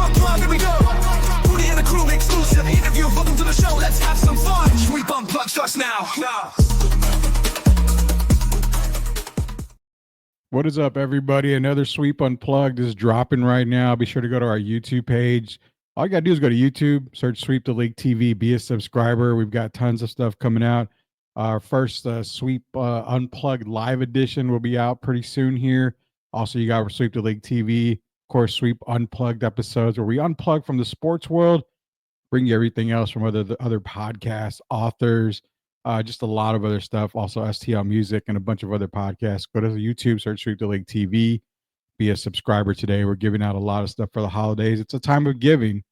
Unplugged, here we go. Booty and the crew, exclusive interview. Welcome to the show, let's have some fun. Sweep Unplugged starts now. What is up, everybody? Another Sweep Unplugged is dropping right now. Be sure to go to our YouTube page. All you got to do is go to YouTube, search Sweep the League TV, be a subscriber. We've got tons of stuff coming out. Our first Sweep Unplugged live edition will be out pretty soon here. Also, you got Sweep the League TV, of course, Sweep Unplugged episodes where we unplug from the sports world, bring you everything else from other podcasts, authors, just a lot of other stuff. Also, STL Music and a bunch of other podcasts. Go to YouTube, search Sweep the League TV, be a subscriber today. We're giving out a lot of stuff for the holidays. It's a time of giving,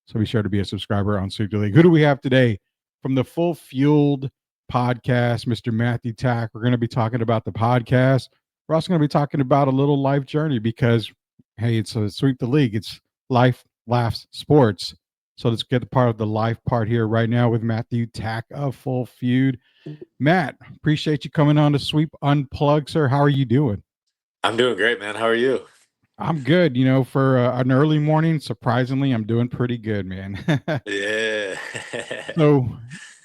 so be sure to be a subscriber on Sweep the League. Who do we have today? From the Full Fueled podcast, Mr. Matthew Tack. We're going to be talking about the podcast. We're also going to be talking about a little life journey because, hey, it's a Sweep the League. It's life, laughs, sports. So let's get the part of the life part here right now with Matthew Tack of Full Feud. Matt, appreciate you coming on to Sweep Unplug, sir. How are you doing? I'm doing great, man. How are you? I'm good. You know, for an early morning, surprisingly, I'm doing pretty good, man. Yeah. So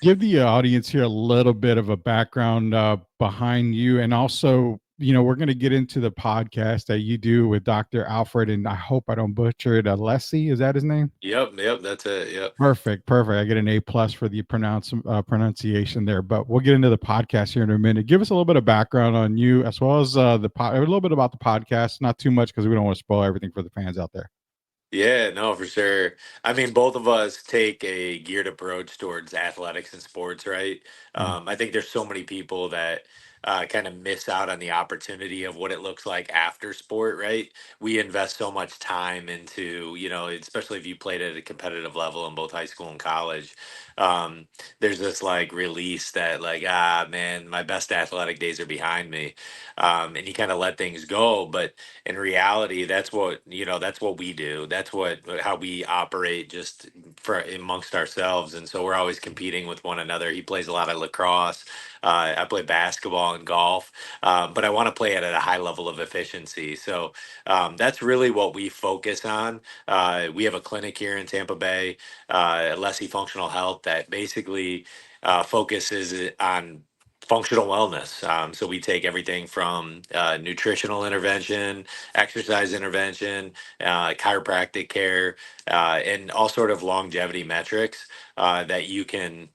give the audience here a little bit of a background behind you. And also, you know, we're going to get into the podcast that you do with Dr. Alfred, and I hope I don't butcher it. Leslie, is that his name? Yep, that's it. Yep. Perfect. I get an A+ for the pronunciation there, but we'll get into the podcast here in a minute. Give us a little bit of background on you, as well as a little bit about the podcast. Not too much because we don't want to spoil everything for the fans out there. Yeah, no, for sure. I mean, both of us take a geared approach towards athletics and sports, right? I think there's so many people that kind of miss out on the opportunity of what it looks like after sport, right? We invest so much time into, especially if you played at a competitive level in both high school and college. Um, there's this like release that like, man, my best athletic days are behind me. And you kind of let things go. But in reality, that's what we do. That's how we operate just for amongst ourselves. And so we're always competing with one another. He plays a lot of lacrosse. I play basketball and golf, but I want to play it at a high level of efficiency. So that's really what we focus on. We have a clinic here in Tampa Bay, Lessie Functional Health, that basically focuses on functional wellness. So we take everything from nutritional intervention, exercise intervention, chiropractic care, and all sort of longevity metrics that you can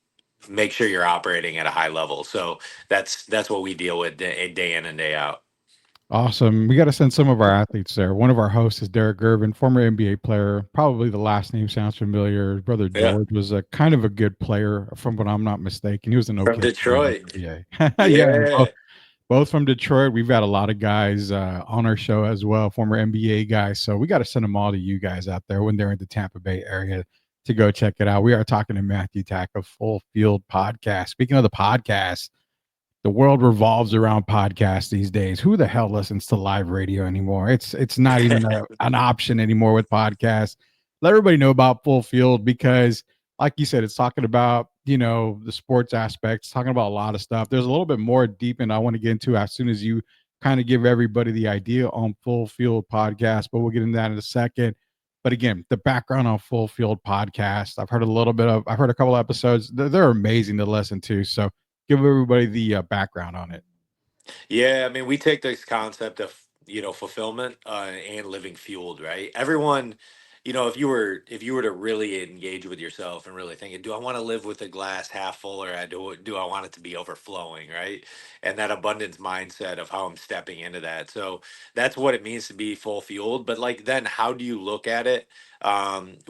make sure you're operating at a high level. So that's what we deal with day in and day out. Awesome. We got to send some of our athletes there. One of our hosts is Derek Gervin, former NBA player. Probably the last name sounds familiar. His brother Yeah. George was a kind of a good player, from what I'm not mistaken. He was an From okay Detroit. player in the NBA. Yeah, Yeah. both from Detroit. We've got a lot of guys on our show as well, former NBA guys. So we got to send them all to you guys out there when they're in the Tampa Bay area to go check it out. We are talking to Matthew Tack of Full Field Podcast. Speaking of the podcast, the world revolves around podcasts these days. Who the hell listens to live radio anymore? It's not even an option anymore with podcasts. Let everybody know about Full Field because, like you said, it's talking about, you know, the sports aspects, talking about a lot of stuff. There's a little bit more deep in I want to get into as soon as you kind of give everybody the idea on Full Field Podcast, but we'll get into that in a second. But again, the background on Full Field Podcast, I've heard a couple episodes. They're amazing to listen to. So give everybody the background on it. Yeah, I mean, we take this concept of, fulfillment and living fueled, right? Everyone, if you were to really engage with yourself and really thinking, do I want to live with a glass half full, or do I want it to be overflowing, right? And that abundance mindset of how I'm stepping into that. So that's what it means to be full fueled. But like, then how do you look at it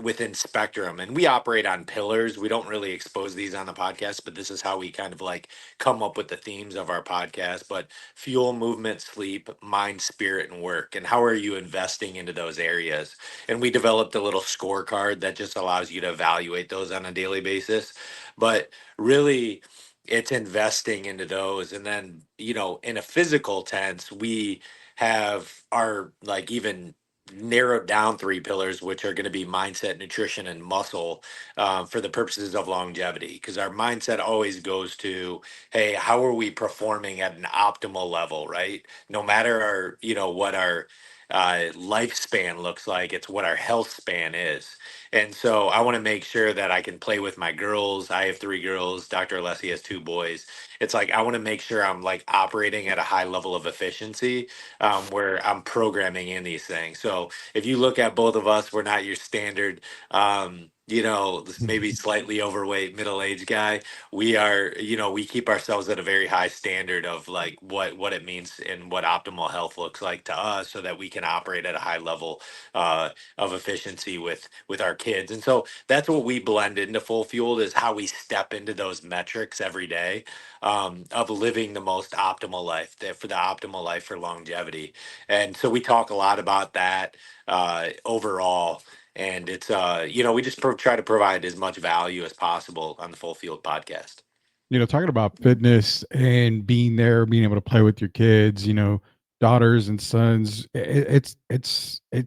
within spectrum? And we operate on pillars. We don't really expose these on the podcast, but this is how we kind of like come up with the themes of our podcast. But fuel, movement, sleep, mind, spirit, and work. And how are you investing into those areas? And we developed a little scorecard that just allows you to evaluate those on a daily basis. But really, it's investing into those. And then, in a physical tense, we have our like even narrowed down three pillars, which are going to be mindset, nutrition, and muscle, for the purposes of longevity. Because our mindset always goes to, hey, how are we performing at an optimal level, right? No matter what our lifespan looks like. It's what our health span is. And so I want to make sure that I can play with my girls. I have 3 girls. Dr. Alessi has 2 boys. It's like I want to make sure I'm like operating at a high level of efficiency, where I'm programming in these things. So if you look at both of us, we're not your standard, maybe slightly overweight middle-aged guy. We are, we keep ourselves at a very high standard of like what it means and what optimal health looks like to us, so that we can operate at a high level of efficiency with our kids. And so that's what we blend into Full Fueled, is how we step into those metrics every day, of living the most optimal life, for the optimal life for longevity. And so we talk a lot about that overall. And it's we just try to provide as much value as possible on the Full Field podcast. Talking about fitness and being there, being able to play with your kids, daughters and sons, it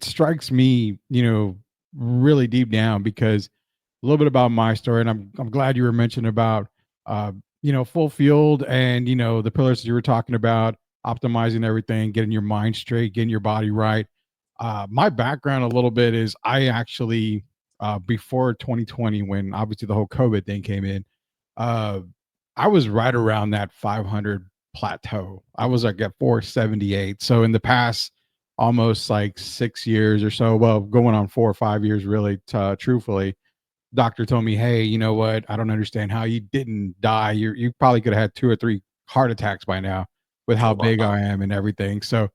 strikes me, really deep down, because a little bit about my story, and I'm glad you were mentioning about uh, Full Field, and the pillars that you were talking about, optimizing everything, getting your mind straight, getting your body right. My background a little bit is I actually before 2020, when obviously the whole COVID thing came in, uh, I was right around that 500 plateau. I was like at 478. So in the past almost like 6 years or so, well, going on 4 or 5 years, really, truthfully, doctor told me, "Hey, you know what? I don't understand how you didn't die. You probably could have had 2 or 3 heart attacks by now with how Oh, big wow. I am and everything." So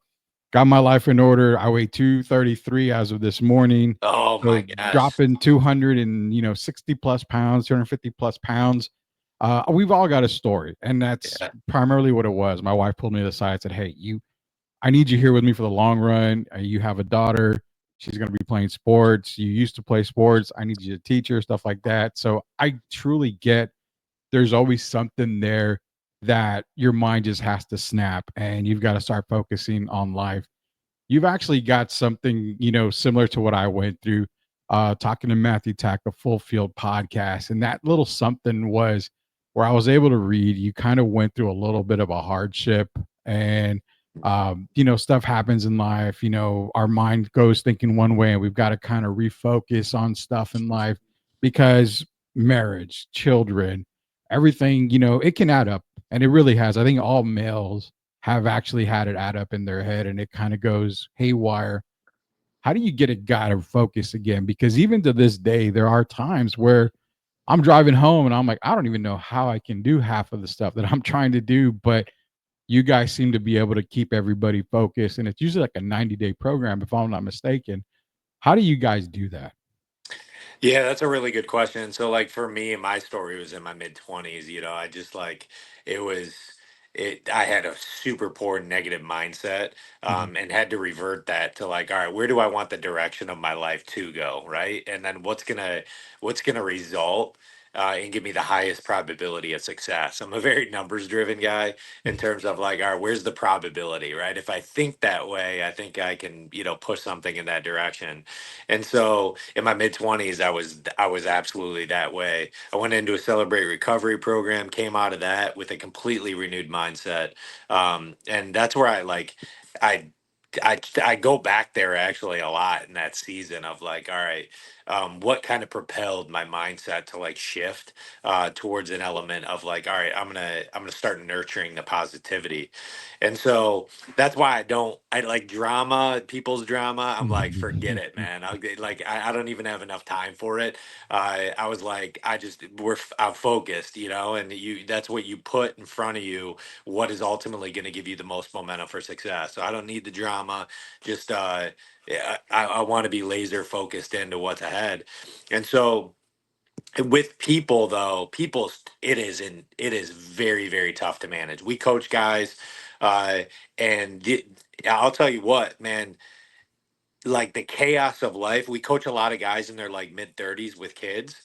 got my life in order. I weigh 233 as of this morning. Oh my So gosh. dropping 200 and 60 plus pounds, 250 plus pounds. We've all got a story, and that's Yeah. primarily what it was. My wife pulled me to the side and said, "Hey, I need you here with me for the long run. You have a daughter. She's going to be playing sports. You used to play sports. I need you to teach her, stuff like that." So I truly get there's always something there that your mind just has to snap, and you've got to start focusing on life. You've actually got something, similar to what I went through, talking to Matthew Tack, the Full Field podcast. And that little something was where I was able to read. You kind of went through a little bit of a hardship, and, stuff happens in life. Our mind goes thinking one way, and we've got to kind of refocus on stuff in life, because marriage, children, everything, it can add up. And it really has. I think all males have actually had it add up in their head, and it kind of goes haywire. How do you get a guy to focus again? Because even to this day, there are times where I'm driving home and I'm like, I don't even know how I can do half of the stuff that I'm trying to do, but you guys seem to be able to keep everybody focused. And it's usually like a 90-day program, if I'm not mistaken. How do you guys do that? Yeah, that's a really good question. So, like for me, my story was in my mid 20s. I just like it was it. I had a super poor negative mindset, Mhm. and had to revert that to like, all right, where do I want the direction of my life to go, right? And then what's gonna result. And give me the highest probability of success. I'm a very numbers driven guy in terms of like, all right, where's the probability, right? If I think that way, I think I can, push something in that direction. And so in my mid 20s, I was absolutely that way. I went into a Celebrate Recovery program, came out of that with a completely renewed mindset. And that's where I I go back there actually a lot in that season of like, all right, what kind of propelled my mindset to like shift towards an element of like, all right, I'm gonna start nurturing the positivity. And so that's why I like drama, people's drama. I'm like, forget it, man. I don't even have enough time for it. I was like, I'm focused, and that's what you put in front of you, what is ultimately going to give you the most momentum for success. So I don't need the drama. Just, yeah, I want to be laser focused into what's ahead. And so, with people though, it is very, very tough to manage. We coach guys, uh and I'll tell you what, man, like the chaos of life. We coach a lot of guys in their like mid 30s with kids,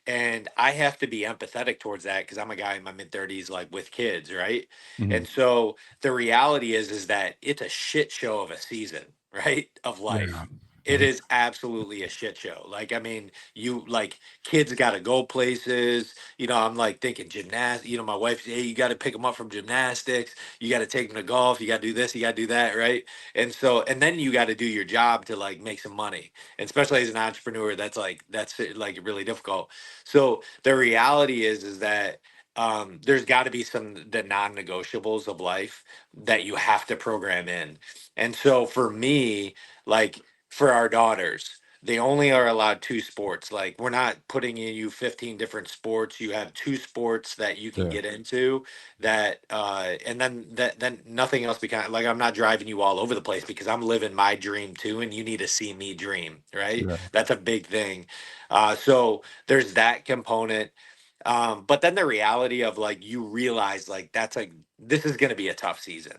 and I have to be empathetic towards that because I'm a guy in my mid 30s like with kids, right? Mhm. And so the reality is that it's a shit show of a season, right? Of Yeah. life. It is absolutely a shit show. Like, I mean, you like kids got to go places. You know, I'm like thinking gymnastics. You know, my wife, hey, you got to pick them up from gymnastics. You got to take them to golf. You got to do this. You got to do that, right? And so, and then you got to do your job to like make some money. And especially as an entrepreneur, that's like really difficult. So the reality is that there's got to be some the non-negotiables of life that you have to program in. And so for me, like for our daughters, they only are allowed two sports. Like we're not putting in you 15 different sports. You have two sports that you can Yeah. get into that and then nothing else become like I'm not driving you all over the place because I'm living my dream too and you need to see me dream, right? Yeah. That's a big thing. So there's that component. But then the reality of like you realize like that's like this is going to be a tough season.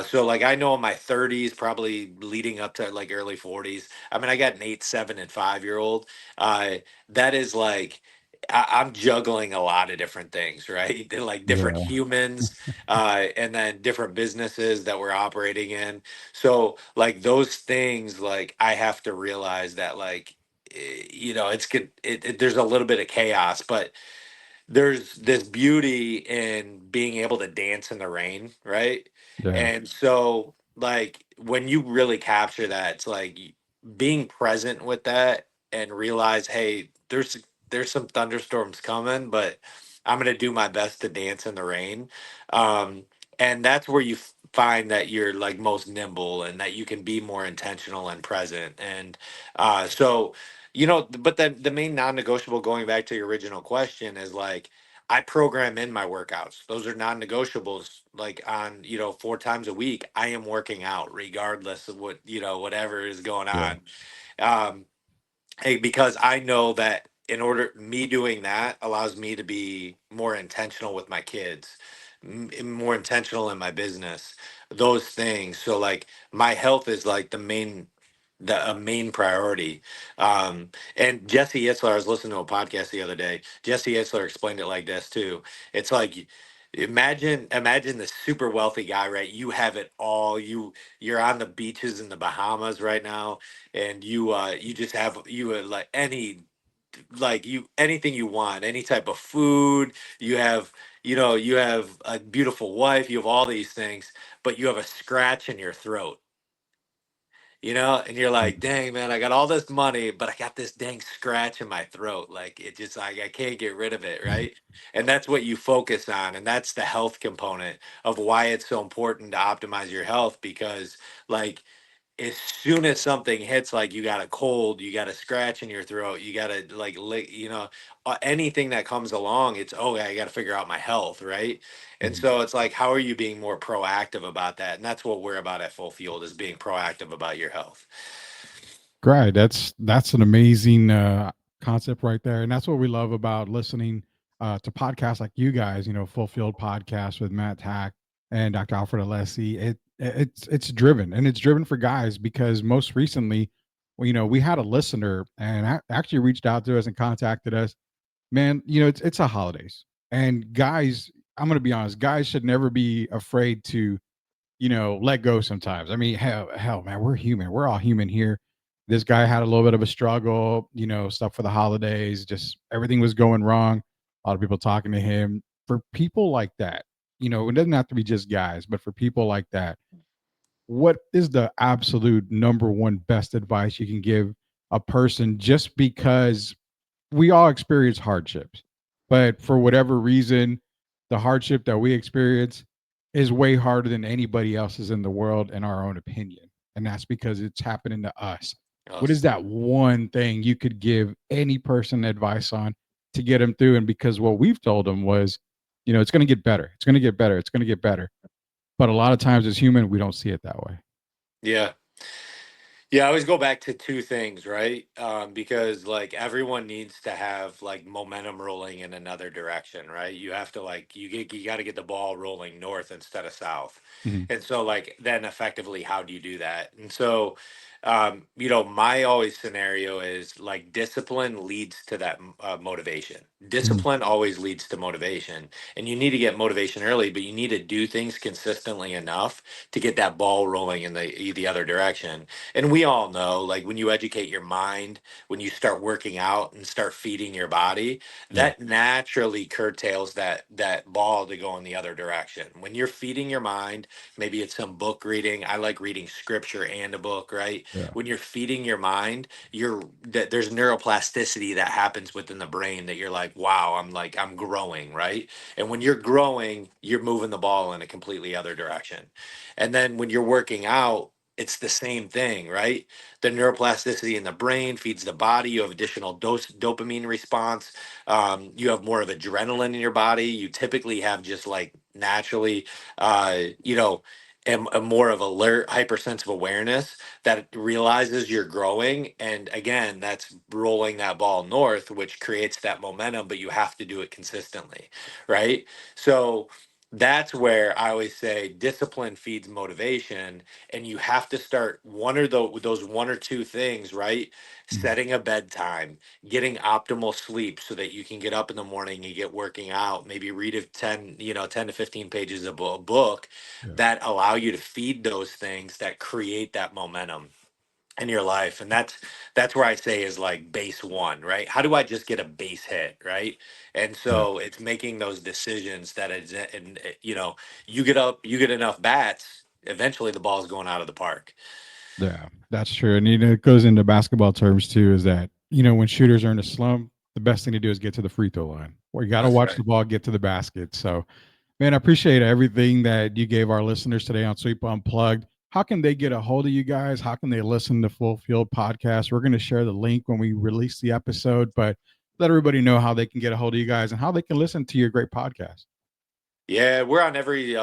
So like I know in my 30s, probably leading up to like early 40s. I mean, I got an 8, 7, and 5 year old. That is like I'm juggling a lot of different things, right? Like different Yeah. humans, and then different businesses that we're operating in. So like those things, like I have to realize that like you know it's good. There's a little bit of chaos, but there's this beauty in being able to dance in the rain, right? Yeah. And so, like, when you really capture that, it's like being present with that and realize, hey, there's some thunderstorms coming, but I'm gonna do my best to dance in the rain. Um, and that's where you find that you're like most nimble and that you can be more intentional and present. And so you know, but the main non-negotiable, going back to your original question, is like I program in my workouts. Those are non-negotiables. Like on, you know, 4 times a week, I am working out regardless of what, you know, whatever is going Yeah. on. Um, Hey, because I know that in order me doing that allows me to be more intentional with my kids, more intentional in my business, those things. So like my health is like the a main priority. And Jesse Itzler, I was listening to a podcast the other day. Jesse Itzler explained it like this too. It's like imagine the super wealthy guy, right? You have it all. You're on the beaches in the Bahamas right now and you just have you like any like you anything you want, any type of food. You have, you know, you have a beautiful wife, you have all these things, but you have a scratch in your throat, you know, and you're like, dang man, I got all this money but I got this dang scratch in my throat. Like it just like I can't get rid of it, right? And that's what you focus on, and that's the health component of why it's so important to optimize your health. Because like as soon as something hits, like you got a cold, you got a scratch in your throat, you got to like lick, you know, anything that comes along, it's oh, I got to figure out my health, right? And Mhm. so it's like, how are you being more proactive about that? And that's what we're about at Full Field, is being proactive about your health. Great. That's an amazing concept right there, and that's what we love about listening to podcasts like you guys. You know, Fulfilled podcast with Matt Tack and Dr. Alfred Alessi. It's driven, and it's driven for guys because most recently, well, you know, we had a listener and actually reached out to us and contacted us. Man, you know, it's a holidays, and guys, I'm gonna be honest, guys should never be afraid to, you know, let go sometimes. I mean, hell, man, we're human. We're all human here. This guy had a little bit of a struggle, you know, stuff for the holidays, just everything was going wrong. A lot of people talking to him. For people like that, you know, it doesn't have to be just guys, but for people like that, what is the absolute number one best advice you can give a person just because we all experience hardships, but for whatever reason, the hardship that we experience is way harder than anybody else's in the world, in our own opinion. And that's because it's happening to us. What is Us. that one thing you could give any person advice on to get them through? And because what we've told them was, you know, it's going to get better. It's going to get better. It's going to get better. But a lot of times as human, we don't see it that way. Yeah. Yeah, I always go back to two things, right? Because like everyone needs to have like momentum rolling in another direction, right? You have to like you got to get the ball rolling north instead of south, Mhm. and so like then effectively, how do you do that? And so My always scenario is like discipline leads to that motivation. Mhm. Discipline always leads to motivation, and you need to get motivation early, but you need to do things consistently enough to get that ball rolling in the other direction. And we all know, like when you educate your mind, when you start working out and start feeding your body, Yeah. that naturally curtails that ball to go in the other direction. When you're feeding your mind, maybe it's some book reading. I like reading scripture and a book, right? Yeah. When you're feeding your mind, there's neuroplasticity that happens within the brain that you're like, wow, I'm growing, right? And when you're growing, you're moving the ball in a completely other direction. And then when you're working out, it's the same thing, right? The neuroplasticity in the brain feeds the body. You have additional dopamine response. You have more of adrenaline in your body. You typically have just like naturally, uh, you know, a more of alert, hypersensitive awareness that realizes you're growing. And again, that's rolling that ball north, which creates that momentum, but you have to do it consistently, right? So that's where I always say discipline feeds motivation, and you have to start one or those one or two things, right? Mhm. Setting a bedtime, getting optimal sleep so that you can get up in the morning and get working out, maybe read 10 to 15 pages of a book Yeah. that allow you to feed those things that create that momentum in your life. And that's where I say is like base one, right? How do I just get a base hit, right? And Yeah. so it's making those decisions that it's, and you get up, you get enough bats, eventually the ball's going out of the park. Yeah, that's true. And it goes into basketball terms too, is that, when shooters are in a slump, the best thing to do is get to the free throw line. Or you got to That's watch right. the ball get to the basket. So, man, I appreciate everything that you gave our listeners today on Sweep Unplugged. How can they get a hold of you guys? How can they listen to Full Field Podcast? We're going to share the link when we release the episode, but let everybody know how they can get a hold of you guys and how they can listen to your great podcast. Yeah, we're on every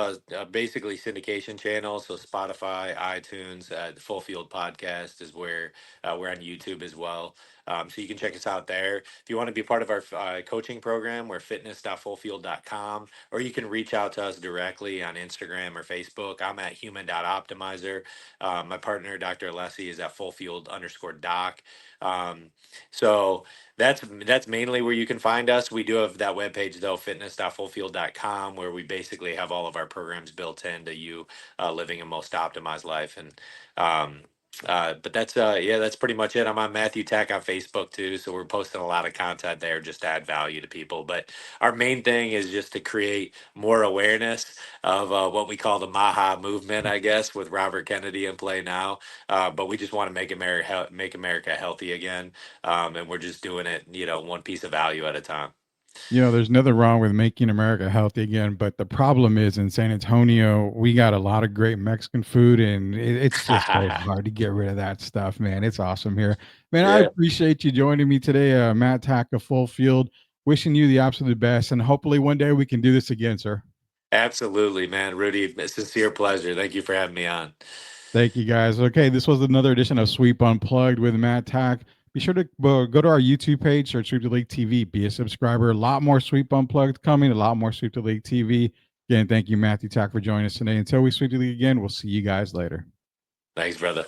basically syndication channel. So Spotify, iTunes, the Full Field Podcast is where we're on YouTube as well. So you can check us out there. If you want to be part of our coaching program, we're fitness.fullfield.com, or you can reach out to us directly on Instagram or Facebook. I'm at human.optimizer. My partner, Dr. Alessi, is at fullfield_doc. Um, so that's mainly where you can find us. We do have that webpage though, fitness.fullfield.com, where we basically have all of our programs built into you living a most optimized life. And um, but that's pretty much it. I'm on Matthew Tack on Facebook too, so we're posting a lot of content there just to add value to people. But our main thing is just to create more awareness of what we call the Maha movement, I guess, with Robert Kennedy in play now. But we just want to make America healthy again, and we're just doing it, one piece of value at a time. There's nothing wrong with making America healthy again, but the problem is in San Antonio, we got a lot of great Mexican food, and it's just so hard to get rid of that stuff, man. It's awesome here, man. I Yeah, appreciate you joining me today, Matt Tack of Full Field. Wishing you the absolute best, and hopefully one day we can do this again, sir. absolutely, man. Rudy, a sincere pleasure. Thank you for having me on. Thank you, guys. Okay, this was another edition of Sweep Unplugged with Matt Tack. Be sure to go to our YouTube page, search Sweep the League TV, be a subscriber. A lot more Sweep Unplugged coming, a lot more Sweep the League TV. Again, thank you, Matthew Tack, for joining us today. Until we sweep the league again, we'll see you guys later. Thanks, brother.